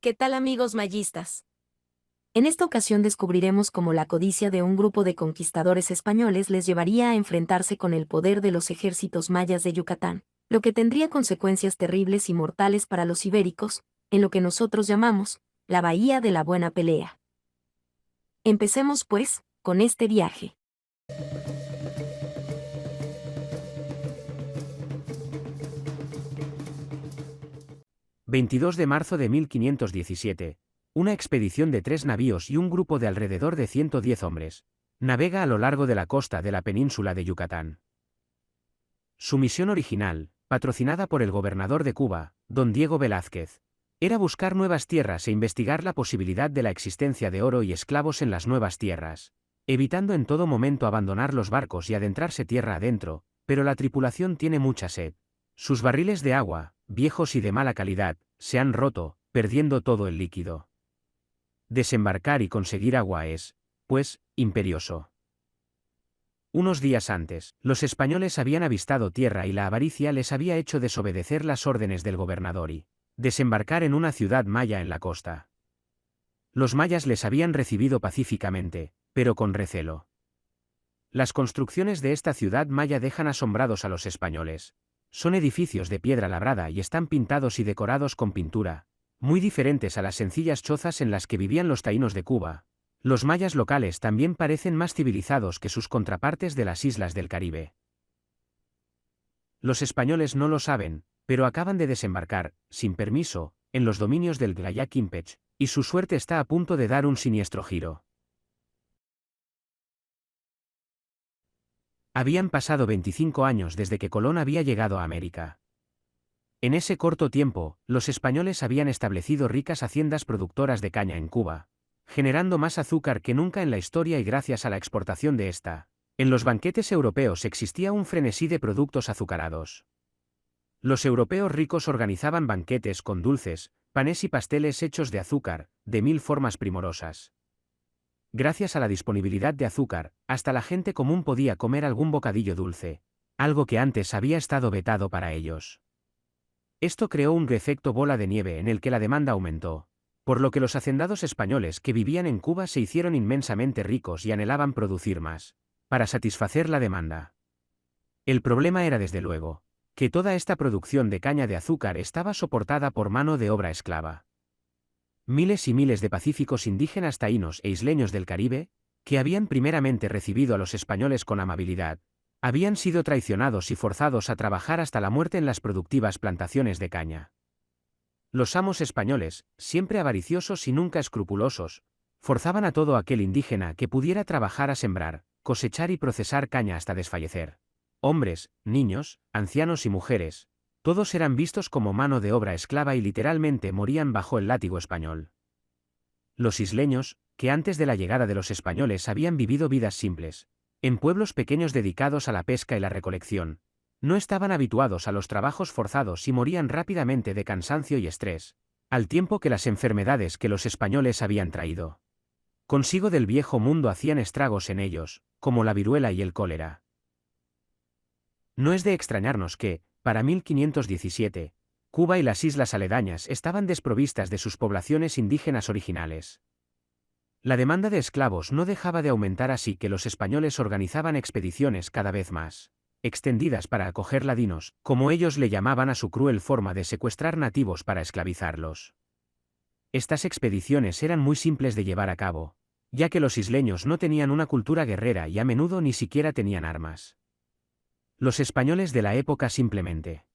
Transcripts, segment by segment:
¿Qué tal amigos mayistas? En esta ocasión descubriremos cómo la codicia de un grupo de conquistadores españoles les llevaría a enfrentarse con el poder de los ejércitos mayas de Yucatán, lo que tendría consecuencias terribles y mortales para los ibéricos, en lo que nosotros llamamos la Bahía de la Buena Pelea. Empecemos pues, con este viaje. 22 de marzo de 1517. Una expedición de 3 navíos y un grupo de alrededor de 110 hombres navega a lo largo de la costa de la península de Yucatán. Su misión original, patrocinada por el gobernador de Cuba, don Diego Velázquez, era buscar nuevas tierras e investigar la posibilidad de la existencia de oro y esclavos en las nuevas tierras, evitando en todo momento abandonar los barcos y adentrarse tierra adentro, pero la tripulación tiene mucha sed. Sus barriles de agua, viejos y de mala calidad, se han roto, perdiendo todo el líquido. Desembarcar y conseguir agua es, pues, imperioso. Unos días antes, los españoles habían avistado tierra y la avaricia les había hecho desobedecer las órdenes del gobernador y desembarcar en una ciudad maya en la costa. Los mayas les habían recibido pacíficamente, pero con recelo. Las construcciones de esta ciudad maya dejan asombrados a los españoles. Son edificios de piedra labrada y están pintados y decorados con pintura, muy diferentes a las sencillas chozas en las que vivían los taínos de Cuba. Los mayas locales también parecen más civilizados que sus contrapartes de las islas del Caribe. Los españoles no lo saben, pero acaban de desembarcar, sin permiso, en los dominios del Tlayaquímpech, y su suerte está a punto de dar un siniestro giro. Habían pasado 25 años desde que Colón había llegado a América. En ese corto tiempo, los españoles habían establecido ricas haciendas productoras de caña en Cuba, generando más azúcar que nunca en la historia y gracias a la exportación de esta. En los banquetes europeos existía un frenesí de productos azucarados. Los europeos ricos organizaban banquetes con dulces, panes y pasteles hechos de azúcar, de 1000 formas primorosas. Gracias a la disponibilidad de azúcar, hasta la gente común podía comer algún bocadillo dulce, algo que antes había estado vetado para ellos. Esto creó un efecto bola de nieve en el que la demanda aumentó, por lo que los hacendados españoles que vivían en Cuba se hicieron inmensamente ricos y anhelaban producir más, para satisfacer la demanda. El problema era desde luego, que toda esta producción de caña de azúcar estaba soportada por mano de obra esclava. Miles y miles de pacíficos indígenas taínos e isleños del Caribe, que habían primeramente recibido a los españoles con amabilidad, habían sido traicionados y forzados a trabajar hasta la muerte en las productivas plantaciones de caña. Los amos españoles, siempre avariciosos y nunca escrupulosos, forzaban a todo aquel indígena que pudiera trabajar a sembrar, cosechar y procesar caña hasta desfallecer. Hombres, niños, ancianos y mujeres, todos eran vistos como mano de obra esclava y literalmente morían bajo el látigo español. Los isleños, que antes de la llegada de los españoles habían vivido vidas simples, en pueblos pequeños dedicados a la pesca y la recolección, no estaban habituados a los trabajos forzados y morían rápidamente de cansancio y estrés, al tiempo que las enfermedades que los españoles habían traído consigo del viejo mundo hacían estragos en ellos, como la viruela y el cólera. No es de extrañarnos que, para 1517, Cuba y las islas aledañas estaban desprovistas de sus poblaciones indígenas originales. La demanda de esclavos no dejaba de aumentar, así que los españoles organizaban expediciones cada vez más extendidas para acoger ladinos, como ellos le llamaban a su cruel forma de secuestrar nativos para esclavizarlos. Estas expediciones eran muy simples de llevar a cabo, ya que los isleños no tenían una cultura guerrera y a menudo ni siquiera tenían armas. Los españoles de la época simplemente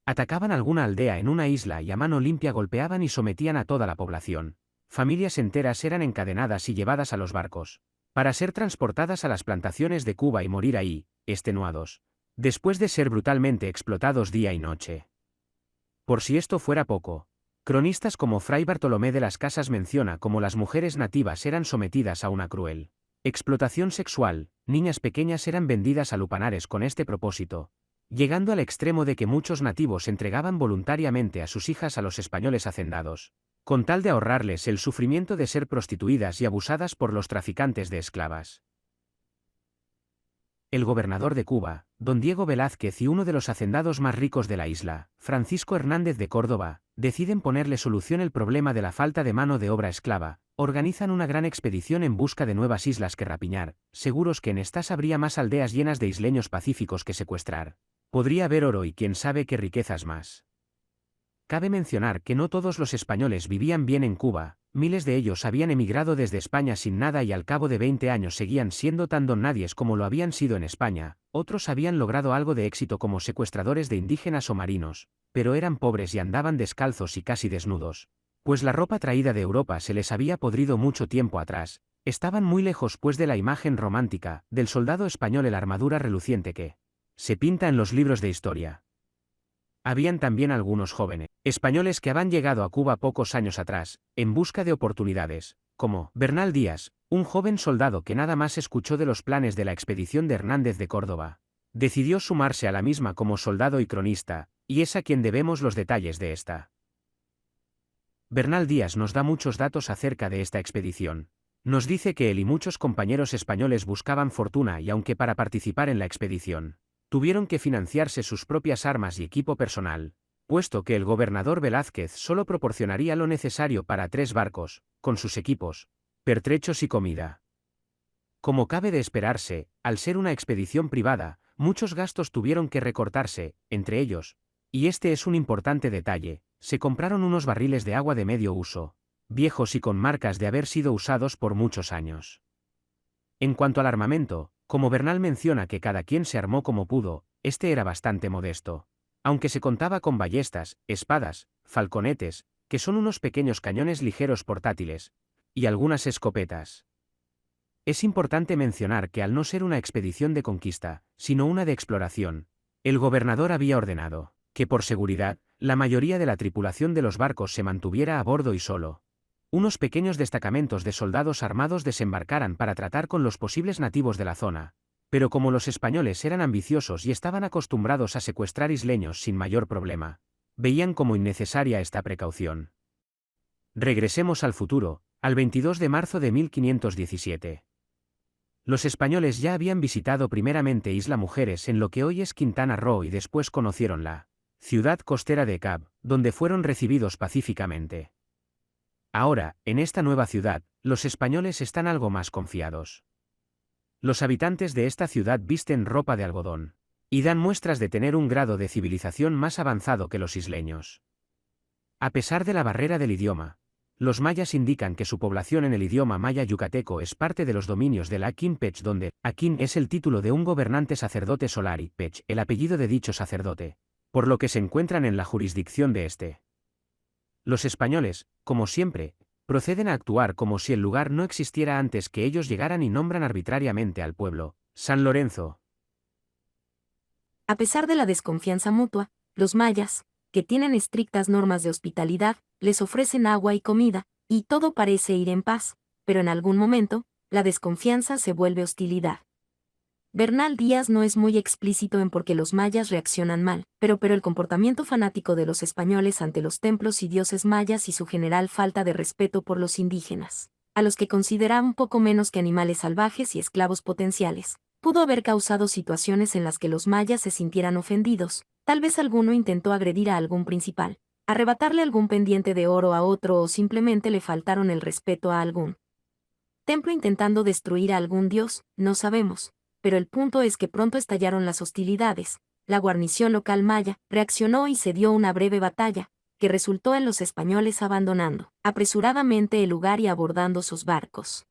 atacaban alguna aldea en una isla y a mano limpia golpeaban y sometían a toda la población. Familias enteras eran encadenadas y llevadas a los barcos, para ser transportadas a las plantaciones de Cuba y morir ahí, extenuados, después de ser brutalmente explotados día y noche. Por si esto fuera poco, cronistas como Fray Bartolomé de las Casas menciona cómo las mujeres nativas eran sometidas a una cruel explotación sexual, niñas pequeñas eran vendidas a lupanares con este propósito, llegando al extremo de que muchos nativos entregaban voluntariamente a sus hijas a los españoles hacendados, con tal de ahorrarles el sufrimiento de ser prostituidas y abusadas por los traficantes de esclavas. El gobernador de Cuba, don Diego Velázquez, y uno de los hacendados más ricos de la isla, Francisco Hernández de Córdoba, deciden ponerle solución al problema de la falta de mano de obra esclava, organizan una gran expedición en busca de nuevas islas que rapiñar, seguros que en estas habría más aldeas llenas de isleños pacíficos que secuestrar. Podría haber oro y quién sabe qué riquezas más. Cabe mencionar que no todos los españoles vivían bien en Cuba, miles de ellos habían emigrado desde España sin nada y al cabo de 20 años seguían siendo tan don nadies como lo habían sido en España, otros habían logrado algo de éxito como secuestradores de indígenas o marinos, pero eran pobres y andaban descalzos y casi desnudos, pues la ropa traída de Europa se les había podrido mucho tiempo atrás, estaban muy lejos pues de la imagen romántica, del soldado español en la armadura reluciente que se pinta en los libros de historia. Habían también algunos jóvenes españoles que habían llegado a Cuba pocos años atrás, en busca de oportunidades, como Bernal Díaz, un joven soldado que nada más escuchó de los planes de la expedición de Hernández de Córdoba. Decidió sumarse a la misma como soldado y cronista, y es a quien debemos los detalles de esta. Bernal Díaz nos da muchos datos acerca de esta expedición. Nos dice que él y muchos compañeros españoles buscaban fortuna y aunque para participar en la expedición tuvieron que financiarse sus propias armas y equipo personal, puesto que el gobernador Velázquez solo proporcionaría lo necesario para 3 barcos, con sus equipos, pertrechos y comida. Como cabe de esperarse, al ser una expedición privada, muchos gastos tuvieron que recortarse, entre ellos, y este es un importante detalle, se compraron unos barriles de agua de medio uso, viejos y con marcas de haber sido usados por muchos años. En cuanto al armamento, como Bernal menciona que cada quien se armó como pudo, este era bastante modesto. Aunque se contaba con ballestas, espadas, falconetes, que son unos pequeños cañones ligeros portátiles, y algunas escopetas. Es importante mencionar que al no ser una expedición de conquista, sino una de exploración, el gobernador había ordenado que por seguridad, la mayoría de la tripulación de los barcos se mantuviera a bordo y solo unos pequeños destacamentos de soldados armados desembarcaran para tratar con los posibles nativos de la zona, pero como los españoles eran ambiciosos y estaban acostumbrados a secuestrar isleños sin mayor problema, veían como innecesaria esta precaución. Regresemos al futuro, al 22 de marzo de 1517. Los españoles ya habían visitado primeramente Isla Mujeres en lo que hoy es Quintana Roo y después conocieron la ciudad costera de Cab, donde fueron recibidos pacíficamente. Ahora, en esta nueva ciudad, los españoles están algo más confiados. Los habitantes de esta ciudad visten ropa de algodón y dan muestras de tener un grado de civilización más avanzado que los isleños. A pesar de la barrera del idioma, los mayas indican que su población en el idioma maya yucateco es parte de los dominios del Akin Pech, donde Akin es el título de un gobernante sacerdote solar y Pech el apellido de dicho sacerdote, por lo que se encuentran en la jurisdicción de este. Los españoles, como siempre, proceden a actuar como si el lugar no existiera antes que ellos llegaran y nombran arbitrariamente al pueblo San Lorenzo. A pesar de la desconfianza mutua, los mayas, que tienen estrictas normas de hospitalidad, les ofrecen agua y comida, y todo parece ir en paz, pero en algún momento, la desconfianza se vuelve hostilidad. Bernal Díaz no es muy explícito en por qué los mayas reaccionan mal, pero el comportamiento fanático de los españoles ante los templos y dioses mayas y su general falta de respeto por los indígenas, a los que consideraban poco menos que animales salvajes y esclavos potenciales, pudo haber causado situaciones en las que los mayas se sintieran ofendidos. Tal vez alguno intentó agredir a algún principal, arrebatarle algún pendiente de oro a otro o simplemente le faltaron el respeto a algún templo intentando destruir a algún dios, no sabemos. Pero el punto es que pronto estallaron las hostilidades. La guarnición local maya reaccionó y se dio una breve batalla, que resultó en los españoles abandonando apresuradamente el lugar y abordando sus barcos.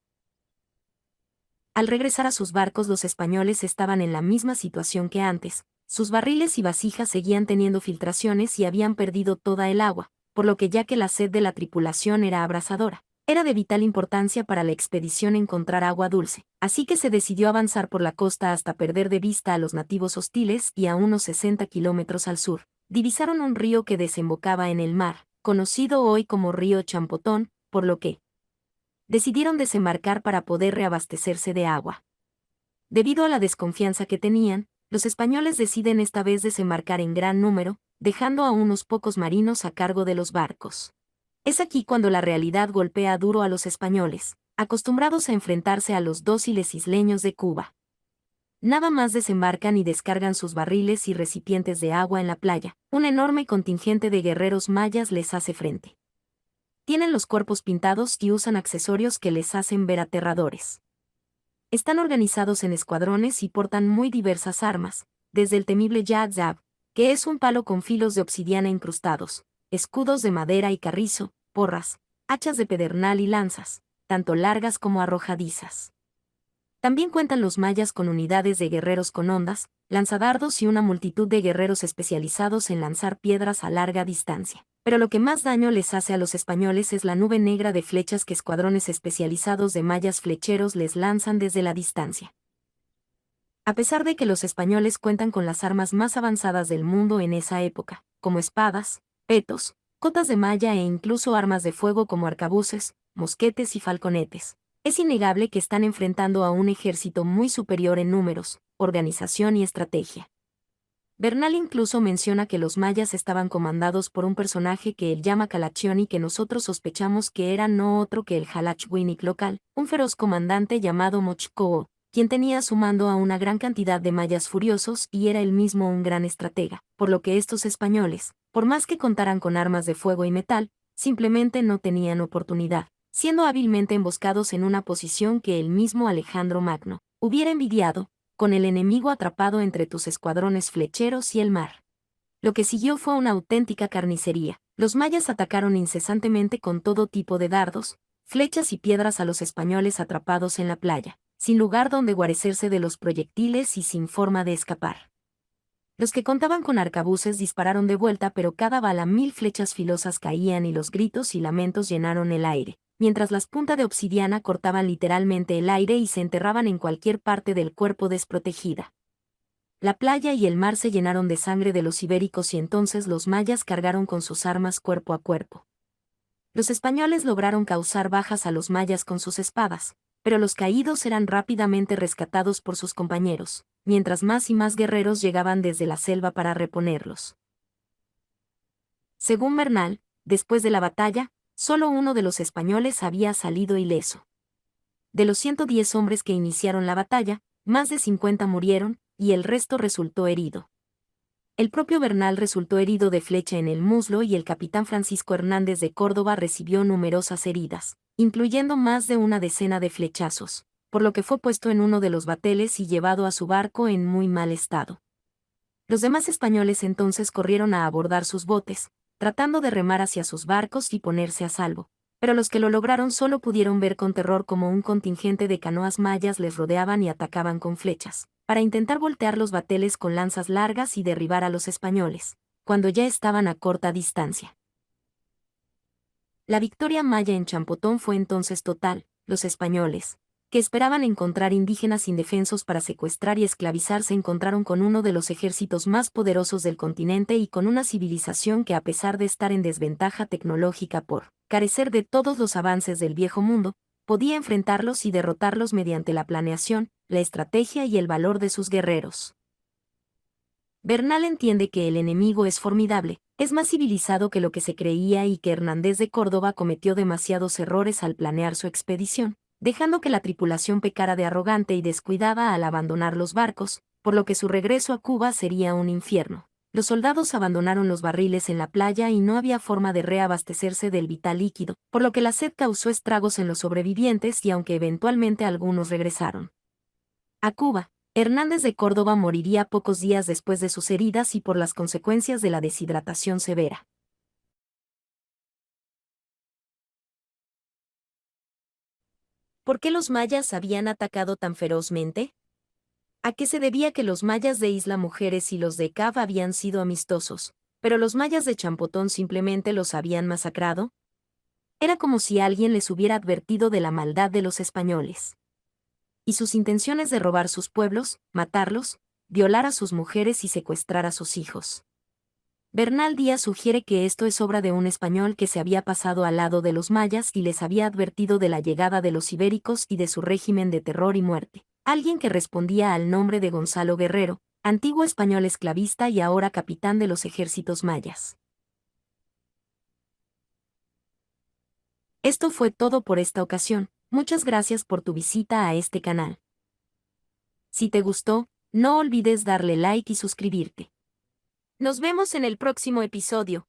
Al regresar a sus barcos, los españoles estaban en la misma situación que antes. Sus barriles y vasijas seguían teniendo filtraciones y habían perdido toda el agua, por lo que ya que la sed de la tripulación era abrasadora, era de vital importancia para la expedición encontrar agua dulce, así que se decidió avanzar por la costa hasta perder de vista a los nativos hostiles y a unos 60 kilómetros al sur, divisaron un río que desembocaba en el mar, conocido hoy como río Champotón, por lo que decidieron desembarcar para poder reabastecerse de agua. Debido a la desconfianza que tenían, los españoles deciden esta vez desembarcar en gran número, dejando a unos pocos marinos a cargo de los barcos. Es aquí cuando la realidad golpea duro a los españoles, acostumbrados a enfrentarse a los dóciles isleños de Cuba. Nada más desembarcan y descargan sus barriles y recipientes de agua en la playa, un enorme contingente de guerreros mayas les hace frente. Tienen los cuerpos pintados y usan accesorios que les hacen ver aterradores. Están organizados en escuadrones y portan muy diversas armas, desde el temible Yag-Zab, que es un palo con filos de obsidiana incrustados, escudos de madera y carrizo, porras, hachas de pedernal y lanzas, tanto largas como arrojadizas. También cuentan los mayas con unidades de guerreros con ondas, lanzadardos y una multitud de guerreros especializados en lanzar piedras a larga distancia. Pero lo que más daño les hace a los españoles es la nube negra de flechas que escuadrones especializados de mayas flecheros les lanzan desde la distancia. A pesar de que los españoles cuentan con las armas más avanzadas del mundo en esa época, como espadas, petos, cotas de malla e incluso armas de fuego como arcabuces, mosquetes y falconetes, es innegable que están enfrentando a un ejército muy superior en números, organización y estrategia. Bernal incluso menciona que los mayas estaban comandados por un personaje que él llama Calachión y que nosotros sospechamos que era no otro que el Jalachwinik local, un feroz comandante llamado Mochcoo, quien tenía a su mando a una gran cantidad de mayas furiosos y era él mismo un gran estratega, por lo que estos españoles, por más que contaran con armas de fuego y metal, simplemente no tenían oportunidad, siendo hábilmente emboscados en una posición que el mismo Alejandro Magno hubiera envidiado, con el enemigo atrapado entre tus escuadrones flecheros y el mar. Lo que siguió fue una auténtica carnicería. Los mayas atacaron incesantemente con todo tipo de dardos, flechas y piedras a los españoles atrapados en la playa, sin lugar donde guarecerse de los proyectiles y sin forma de escapar. Los que contaban con arcabuces dispararon de vuelta, pero cada bala 1000 flechas filosas caían y los gritos y lamentos llenaron el aire, mientras las puntas de obsidiana cortaban literalmente el aire y se enterraban en cualquier parte del cuerpo desprotegida. La playa y el mar se llenaron de sangre de los ibéricos y entonces los mayas cargaron con sus armas cuerpo a cuerpo. Los españoles lograron causar bajas a los mayas con sus espadas, pero los caídos eran rápidamente rescatados por sus compañeros, mientras más y más guerreros llegaban desde la selva para reponerlos. Según Bernal, después de la batalla, solo uno de los españoles había salido ileso. De los 110 hombres que iniciaron la batalla, más de 50 murieron, y el resto resultó herido. El propio Bernal resultó herido de flecha en el muslo y el capitán Francisco Hernández de Córdoba recibió numerosas heridas, incluyendo más de una decena de flechazos, por lo que fue puesto en uno de los bateles y llevado a su barco en muy mal estado. Los demás españoles entonces corrieron a abordar sus botes, tratando de remar hacia sus barcos y ponerse a salvo, pero los que lo lograron solo pudieron ver con terror como un contingente de canoas mayas les rodeaban y atacaban con flechas, para intentar voltear los bateles con lanzas largas y derribar a los españoles, cuando ya estaban a corta distancia. La victoria maya en Champotón fue entonces total. Los españoles, que esperaban encontrar indígenas indefensos para secuestrar y esclavizar, se encontraron con uno de los ejércitos más poderosos del continente y con una civilización que, a pesar de estar en desventaja tecnológica por carecer de todos los avances del viejo mundo, podía enfrentarlos y derrotarlos mediante la planeación, la estrategia y el valor de sus guerreros. Bernal entiende que el enemigo es formidable, es más civilizado que lo que se creía y que Hernández de Córdoba cometió demasiados errores al planear su expedición, dejando que la tripulación pecara de arrogante y descuidada al abandonar los barcos, por lo que su regreso a Cuba sería un infierno. Los soldados abandonaron los barriles en la playa y no había forma de reabastecerse del vital líquido, por lo que la sed causó estragos en los sobrevivientes y aunque eventualmente algunos regresaron a Cuba, Hernández de Córdoba moriría pocos días después de sus heridas y por las consecuencias de la deshidratación severa. ¿Por qué los mayas habían atacado tan ferozmente? ¿A qué se debía que los mayas de Isla Mujeres y los de Cab habían sido amistosos, pero los mayas de Champotón simplemente los habían masacrado? Era como si alguien les hubiera advertido de la maldad de los españoles y sus intenciones de robar sus pueblos, matarlos, violar a sus mujeres y secuestrar a sus hijos. Bernal Díaz sugiere que esto es obra de un español que se había pasado al lado de los mayas y les había advertido de la llegada de los ibéricos y de su régimen de terror y muerte. Alguien que respondía al nombre de Gonzalo Guerrero, antiguo español esclavista y ahora capitán de los ejércitos mayas. Esto fue todo por esta ocasión. Muchas gracias por tu visita a este canal. Si te gustó, No olvides darle like y suscribirte. Nos vemos en el próximo episodio.